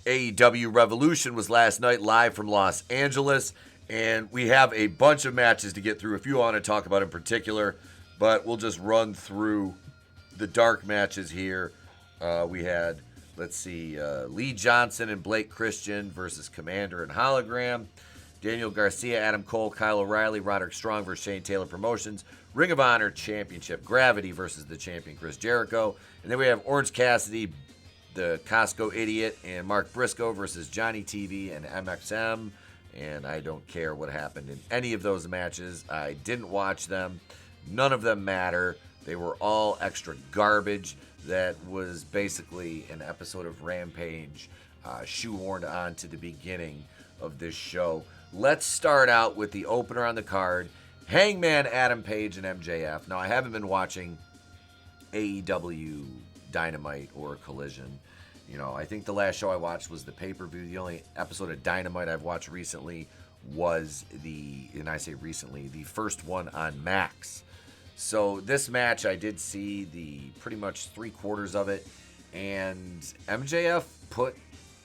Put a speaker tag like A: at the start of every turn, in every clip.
A: AEW Revolution was last night live from Los Angeles, and we have a bunch of matches to get through if you want to talk about in particular, but we'll just run through the dark matches here. We had, Lee Johnson and Blake Christian versus Commander and Hologram. Daniel Garcia, Adam Cole, Kyle O'Reilly, Roderick Strong versus Shane Taylor Promotions. Ring of Honor Championship, Gravity versus the champion Chris Jericho. And then we have Orange Cassidy, the Costco Idiot, and Mark Briscoe versus Johnny TV and MXM. And I don't care what happened in any of those matches. I didn't watch them. None of them matter. They were all extra garbage. That was basically an episode of Rampage shoehorned on to the beginning of this show. Let's start out with the opener on the card. Hangman Adam Page and MJF. Now, I haven't been watching AEW Dynamite or Collision. You know, I think the last show I watched was the pay-per-view. The only episode of Dynamite I've watched recently was the first one on Max. So this match, I did see the pretty much 3/4 of it, and MJF put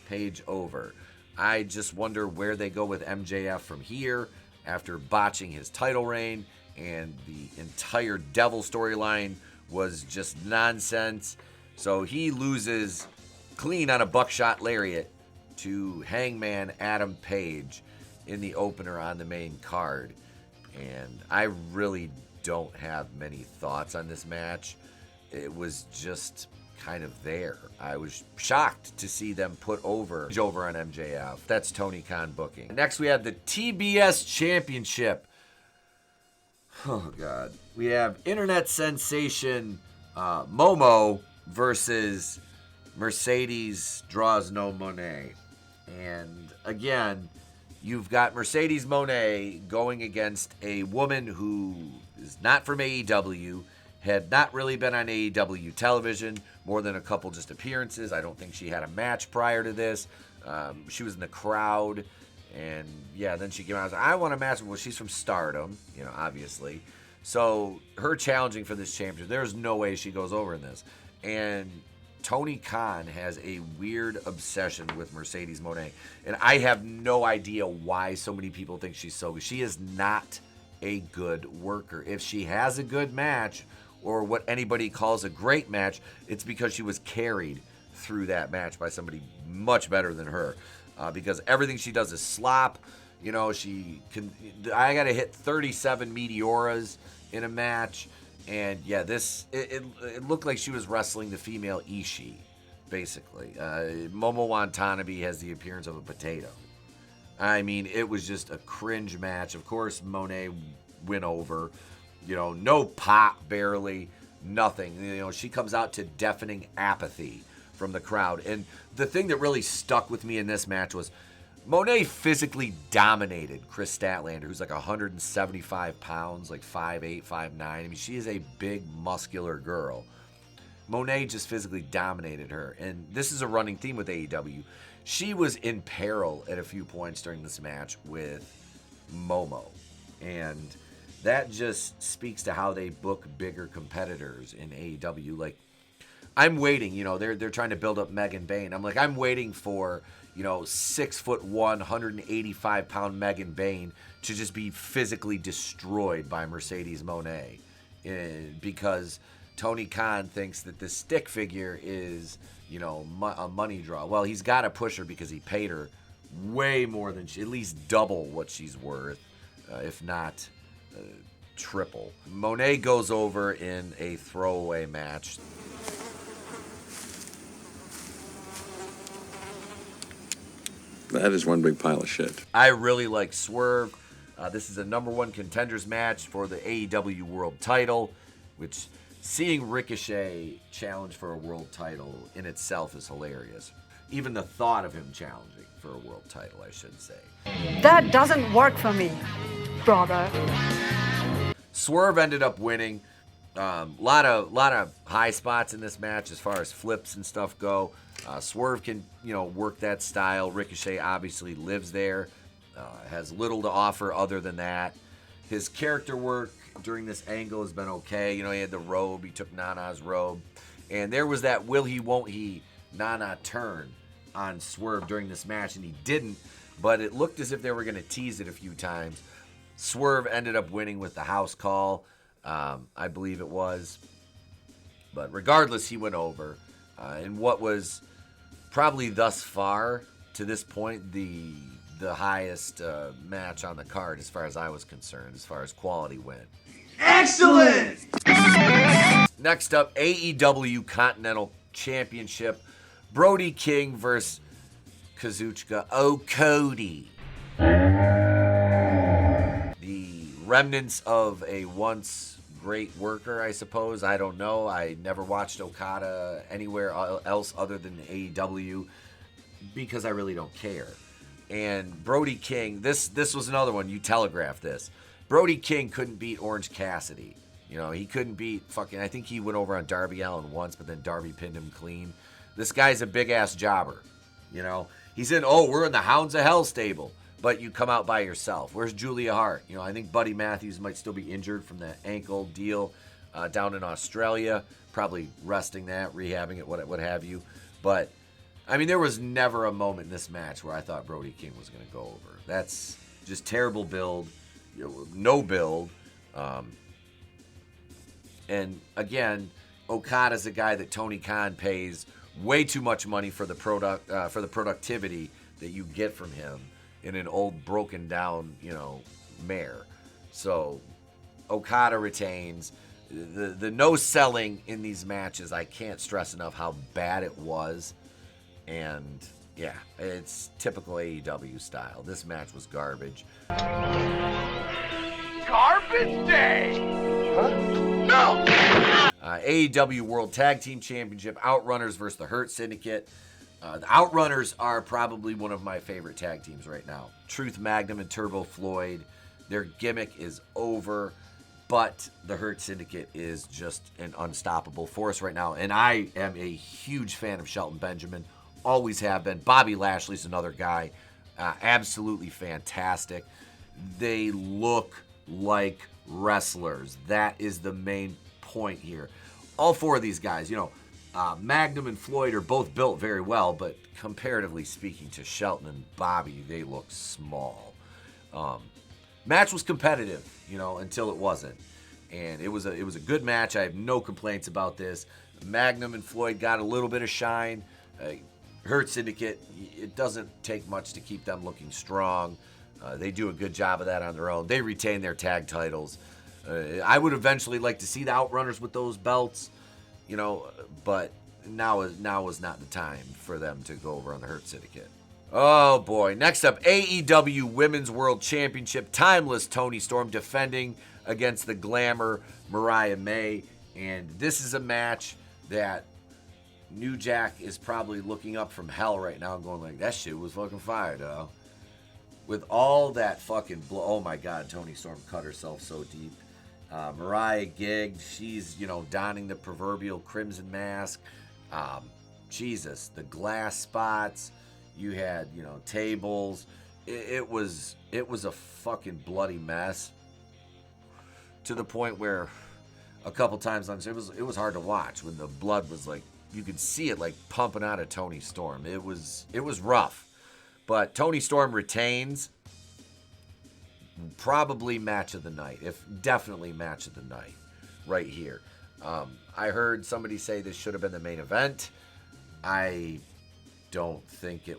A: Page over. I just wonder where they go with MJF from here after botching his title reign, and the entire Devil storyline was just nonsense. So he loses clean on a buckshot lariat to Hangman Adam Page in the opener on the main card. And I really don't have many thoughts on this match. It was just kind of there. I was shocked to see them put over on MJF. That's Tony Khan booking. Next we have the TBS Championship. Oh God. We have internet sensation Momo versus Mercedes Draws No Monet. And again, you've got Mercedes Moné going against a woman who is not from AEW, had not really been on AEW television, more than a couple just appearances. I don't think she had a match prior to this. She was in the crowd, and yeah, then she came out and was like, I want a match. Well, she's from Stardom, you know, obviously. So her challenging for this championship, there's no way she goes over in this. And Tony Khan has a weird obsession with Mercedes Moné, and I have no idea why so many people think she's so good. She is not a good worker. If she has a good match, or what anybody calls a great match, it's because she was carried through that match by somebody much better than her. Because everything she does is slop. You know, I got to hit 37 Meteoras in a match. And yeah, it looked like she was wrestling the female Ishii, basically. Momo Watanabe has the appearance of a potato. I mean, it was just a cringe match. Of course, Moné went over. You know, no pop, barely, nothing. You know, she comes out to deafening apathy from the crowd. And the thing that really stuck with me in this match was Moné physically dominated Chris Statlander, who's like 175 pounds, like 5'8", 5'9". I mean, she is a big, muscular girl. Moné just physically dominated her. And this is a running theme with AEW. She was in peril at a few points during this match with Momo. And that just speaks to how they book bigger competitors in AEW. Like, I'm waiting, you know, they're trying to build up Megan Bayne. I'm like, I'm waiting for, you know, 6'1", 185-pound Megan Bayne to just be physically destroyed by Mercedes Moné. Because Tony Khan thinks that the stick figure is, you know, a money draw. Well, he's got to push her because he paid her way more than at least double what she's worth, if not triple. Moné goes over in a throwaway match.
B: That is one big pile of shit.
A: I really like Swerve. This is a #1 contenders match for the AEW World title, which seeing Ricochet challenge for a world title in itself is hilarious. Even the thought of him challenging for a world title, I should say.
C: That doesn't work for me, brother.
A: Swerve ended up winning. Lot of high spots in this match as far as flips and stuff go. Swerve can, you know, work that style. Ricochet obviously lives there. Has little to offer other than that. His character work during this angle has been okay. You know, he had the robe. He took Nana's robe. And there was that will he, won't he Nana turn on Swerve during this match, and he didn't, but it looked as if they were going to tease it a few times. Swerve ended up winning with the house call, I believe it was. But regardless, he went over. In what was probably thus far, to this point, the highest match on the card as far as I was concerned, as far as quality went.
D: Excellent!
A: Next up, AEW Continental Championship. Brody King versus Kazuchika Okada. The remnants of a once great worker, I suppose. I don't know. I never watched Okada anywhere else other than AEW because I really don't care. And Brody King, this was another one. You telegraphed this. Brody King couldn't beat Orange Cassidy. You know, he couldn't beat fucking, I think he went over on Darby Allin once, but then Darby pinned him clean. This guy's a big-ass jobber, you know. He's in, we're in the Hounds of Hell stable, but you come out by yourself. Where's Julia Hart? You know, I think Buddy Matthews might still be injured from that ankle deal down in Australia. Probably resting that, rehabbing it, what have you. But, I mean, there was never a moment in this match where I thought Brody King was going to go over. That's just terrible build, no build. And, again, Okada's a guy that Tony Khan pays way too much money for the productivity that you get from him in an old broken down, mare. So Okada retains. The no selling in these matches, I can't stress enough how bad it was. And yeah, it's typical AEW style. This match was garbage.
D: Garbage day! Huh? No!
A: AEW World Tag Team Championship, Outrunners versus the Hurt Syndicate. The Outrunners are probably one of my favorite tag teams right now. Truth Magnum and Turbo Floyd. Their gimmick is over, but the Hurt Syndicate is just an unstoppable force right now. And I am a huge fan of Shelton Benjamin. Always have been. Bobby Lashley's another guy. Absolutely fantastic. They look like wrestlers. That is the main point here. All four of these guys, Magnum and Floyd are both built very well, but comparatively speaking to Shelton and Bobby, they look small. Match was competitive, until it wasn't. And it was a good match. I have no complaints about this. Magnum and Floyd got a little bit of shine. Hurt Syndicate, it doesn't take much to keep them looking strong. They do a good job of that on their own. They retain their tag titles. I would eventually like to see the Outrunners with those belts, but now is not the time for them to go over on the Hurt Syndicate. Oh boy. Next up, AEW Women's World Championship. Timeless Toni Storm defending against the Glamour Mariah May. And this is a match that New Jack is probably looking up from hell right now and going like, that shit was fucking fire, though. With all that fucking oh my God, Toni Storm cut herself so deep. Mariah gigged. She's, donning the proverbial crimson mask. Jesus, the glass spots. You had, tables. It was a fucking bloody mess. To the point where a couple times it was hard to watch when the blood was like, you could see it like pumping out of Toni Storm. It was rough. But Toni Storm retains. Probably match of the night. Definitely match of the night. Right here. I heard somebody say this should have been the main event. I don't think it...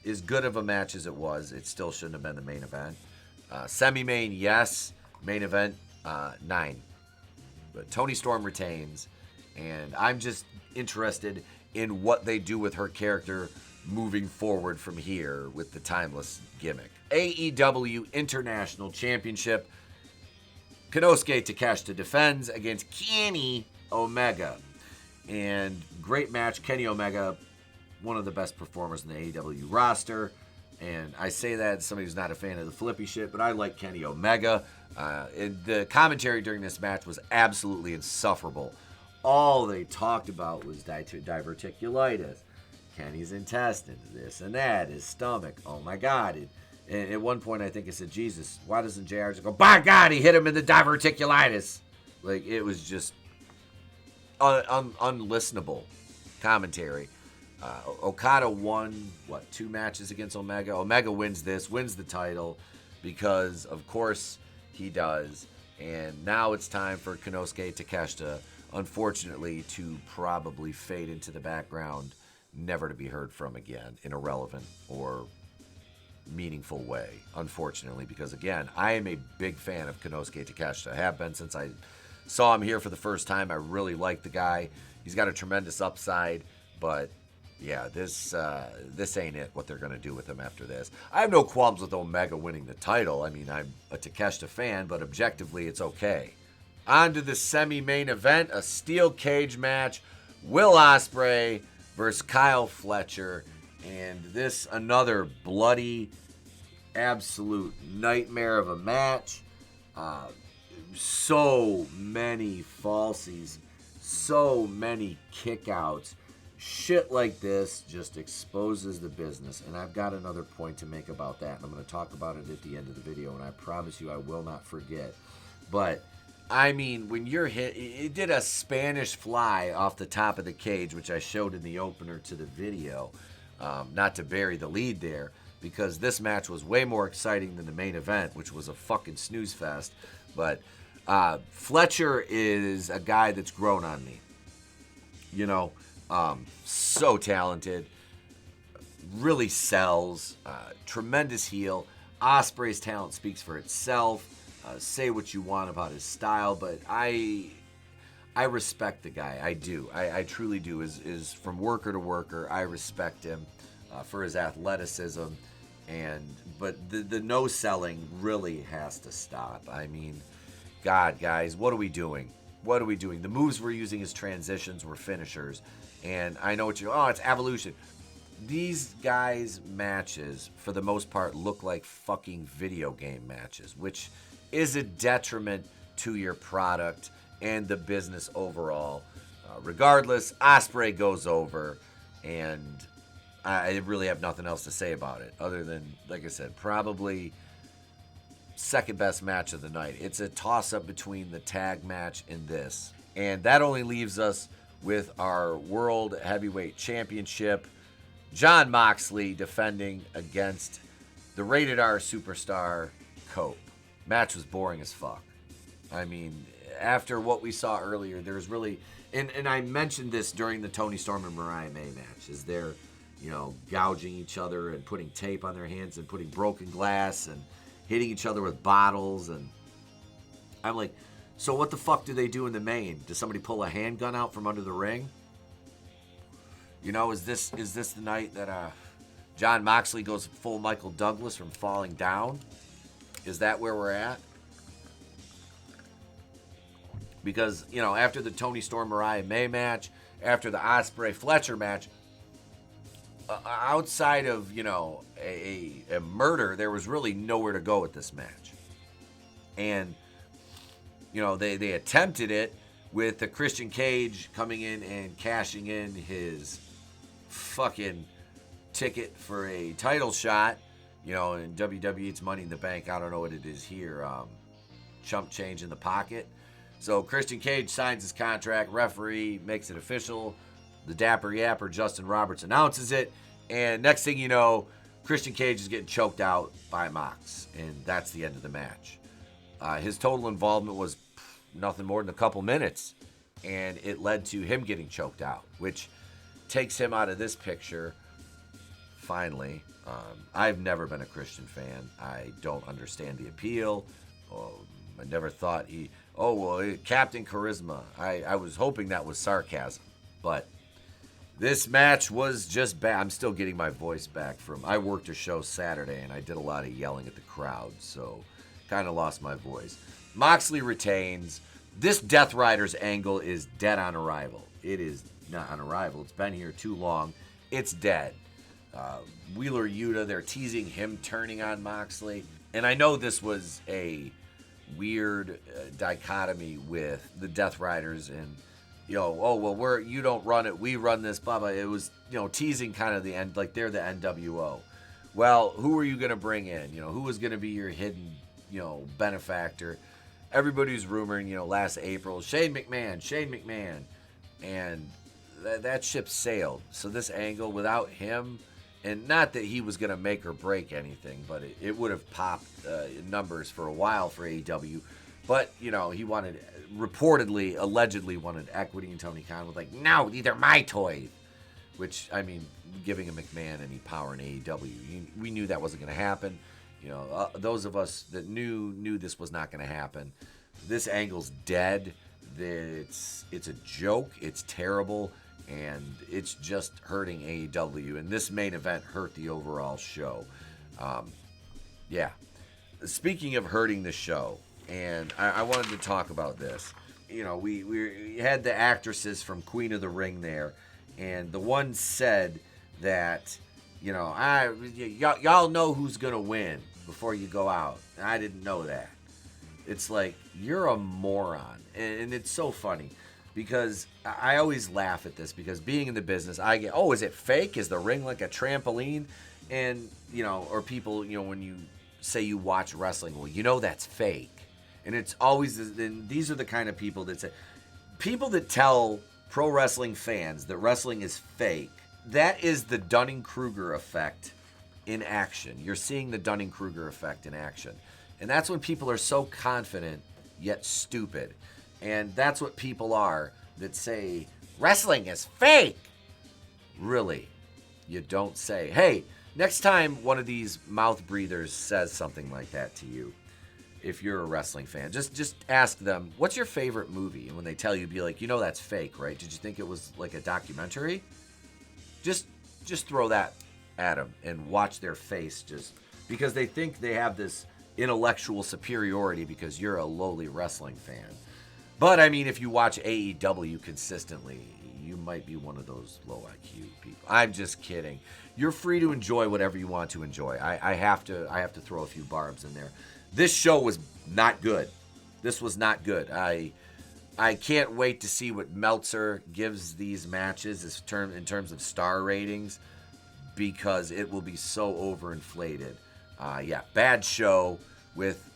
A: As good of a match as it was, it still shouldn't have been the main event. Semi-main, yes. Main event, 9. But Toni Storm retains. And I'm just interested in what they do with her character moving forward from here with the timeless gimmick. AEW International Championship. Konosuke Takeshita defends against Kenny Omega. And great match. Kenny Omega, one of the best performers in the AEW roster. And I say that as somebody who's not a fan of the flippy shit, but I like Kenny Omega. The commentary during this match was absolutely insufferable. All they talked about was diverticulitis. Kenny's intestines, this and that, his stomach. Oh my God. And at one point I think I said, Jesus, why doesn't JR just go, by God, he hit him in the diverticulitis. Like, it was just unlistenable commentary. Okada won, 2 matches against Omega? Omega wins this, wins the title, because, of course, he does. And now it's time for Konosuke Takeshita, unfortunately, to probably fade into the background, never to be heard from again in a relevant or meaningful way, unfortunately, because, again, I am a big fan of Konosuke Takeshita. I have been since I saw him here for the first time. I really like the guy. He's got a tremendous upside, but yeah, this ain't it, what they're going to do with him after this. I have no qualms with Omega winning the title. I mean, I'm a Takeshita fan, but objectively, it's okay. On to the semi-main event, a steel cage match. Will Ospreay versus Kyle Fletcher. And this, another bloody, absolute nightmare of a match. So many falsies, so many kickouts. Shit like this just exposes the business, and I've got another point to make about that, and I'm going to talk about it at the end of the video, and I promise you I will not forget. But, I mean, when you're hit, it did a Spanish fly off the top of the cage, which I showed in the opener to the video, not to bury the lead there, because this match was way more exciting than the main event, which was a fucking snooze fest. But Fletcher is a guy that's grown on me. You know, so talented, really sells, tremendous heel. Ospreay's talent speaks for itself. Say what you want about his style, but I respect the guy. I do. I truly do. Is from worker to worker. I respect him for his athleticism, but the no selling really has to stop. I mean, God, guys, what are we doing? What are we doing? The moves we're using as transitions were finishers. And I know what it's Evolution. These guys' matches, for the most part, look like fucking video game matches, which is a detriment to your product and the business overall. Regardless, Ospreay goes over, and I really have nothing else to say about it, other than, like I said, probably second best match of the night. It's a toss-up between the tag match and this. And that only leaves us with our World Heavyweight Championship. Jon Moxley defending against the Rated R superstar, Cope. Match was boring as fuck. I mean, after what we saw earlier, there's really... And I mentioned this during the Toni Storm and Mariah May match, is they're, gouging each other and putting tape on their hands and putting broken glass and hitting each other with bottles. And I'm like, so what the fuck do they do in the main? Does somebody pull a handgun out from under the ring? Is this the night that Jon Moxley goes full Michael Douglas from falling down? Is that where we're at? Because, after the Toni Storm Mariah May match, after the Ospreay Fletcher match, outside of, a murder, there was really nowhere to go with this match. And, they attempted it with the Christian Cage coming in and cashing in his fucking ticket for a title shot. In WWE, it's Money in the Bank. I don't know what it is here. Chump change in the pocket. So Christian Cage signs his contract. Referee makes it official. The Dapper Yapper, Justin Roberts, announces it. And next thing you know, Christian Cage is getting choked out by Mox. And that's the end of the match. His total involvement was nothing more than a couple minutes. And it led to him getting choked out, which takes him out of this picture, finally. I've never been a Christian fan. I don't understand the appeal. I never thought Captain Charisma. I was hoping that was sarcasm. But this match was just bad. I'm still getting my voice back from... I worked a show Saturday, and I did a lot of yelling at the crowd, so kind of lost my voice. Moxley retains. This Death Riders angle is dead on arrival. It is not on arrival. It's been here too long. It's dead. Wheeler Yuta, they're teasing him turning on Moxley. And I know this was a weird dichotomy with the Death Riders and, you don't run it, we run this, blah, blah. It was, teasing kind of the end, like they're the NWO. Well, who are you going to bring in? Who was going to be your hidden, benefactor? Everybody's rumoring, last April, Shane McMahon. And that ship sailed. So this angle, without him, and not that he was going to make or break anything, but it would have popped numbers for a while for AEW. But, he wanted, reportedly, allegedly wanted equity, and Tony Khan was like, no, these are my toys. Which, I mean, giving a McMahon any power in AEW, we knew that wasn't going to happen. Those of us that knew this was not going to happen. This angle's dead. It's a joke. It's terrible. And it's just hurting AEW. And this main event hurt the overall show. Yeah. Speaking of hurting the show, and I wanted to talk about this. We had the actresses from Queen of the Ring there. And the one said that, y'all know who's going to win before you go out. And I didn't know that. It's like, you're a moron. And it's so funny. Because I always laugh at this, because being in the business, I get, is it fake? Is the ring like a trampoline? And, or people, when you say you watch wrestling, well, that's fake. And it's always, and these are the kind of people that say, people that tell pro wrestling fans that wrestling is fake, that is the Dunning-Kruger effect in action. You're seeing the Dunning-Kruger effect in action. And that's when people are so confident, yet stupid. And that's what people are that say, wrestling is fake. Really, you don't say, hey, next time one of these mouth breathers says something like that to you, if you're a wrestling fan, just ask them, what's your favorite movie? And when they tell you, be like, that's fake, right? Did you think it was like a documentary? Just throw that at them and watch their face, just because they think they have this intellectual superiority because you're a lowly wrestling fan. But, I mean, if you watch AEW consistently, you might be one of those low IQ people. I'm just kidding. You're free to enjoy whatever you want to enjoy. I have to throw a few barbs in there. This show was not good. This was not good. I can't wait to see what Meltzer gives these matches in terms of star ratings, because it will be so overinflated. Bad show with,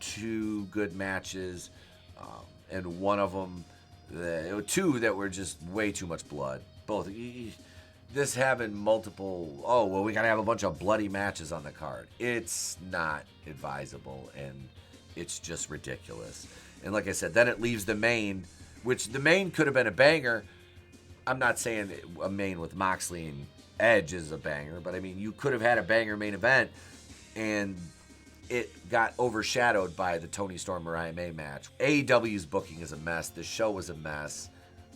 A: 2 good matches, and one of them, 2 that were just way too much blood. Both. This having multiple, we got to have a bunch of bloody matches on the card. It's not advisable, and it's just ridiculous. And like I said, then it leaves the main, which the main could have been a banger. I'm not saying a main with Moxley and Edge is a banger, but I mean, you could have had a banger main event, and it got overshadowed by the Toni Storm Mariah May match. AEW's booking is a mess. The show was a mess.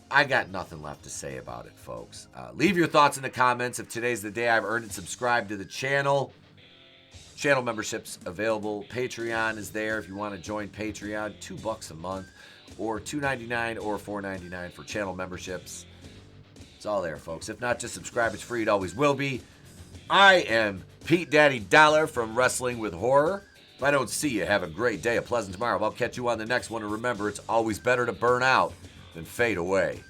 A: I got nothing left to say about it, folks. Leave your thoughts in the comments. If today's the day I've earned it, subscribe to the channel. Channel memberships available. Patreon is there if you want to join Patreon. $2 a month, or $2.99 or $4.99 for channel memberships. It's all there, folks. If not, just subscribe. It's free. It always will be. I am Pete Daddy Dollar from Wrestling with Horror. If I don't see you, have a great day, a pleasant tomorrow. I'll catch you on the next one. And remember, it's always better to burn out than fade away.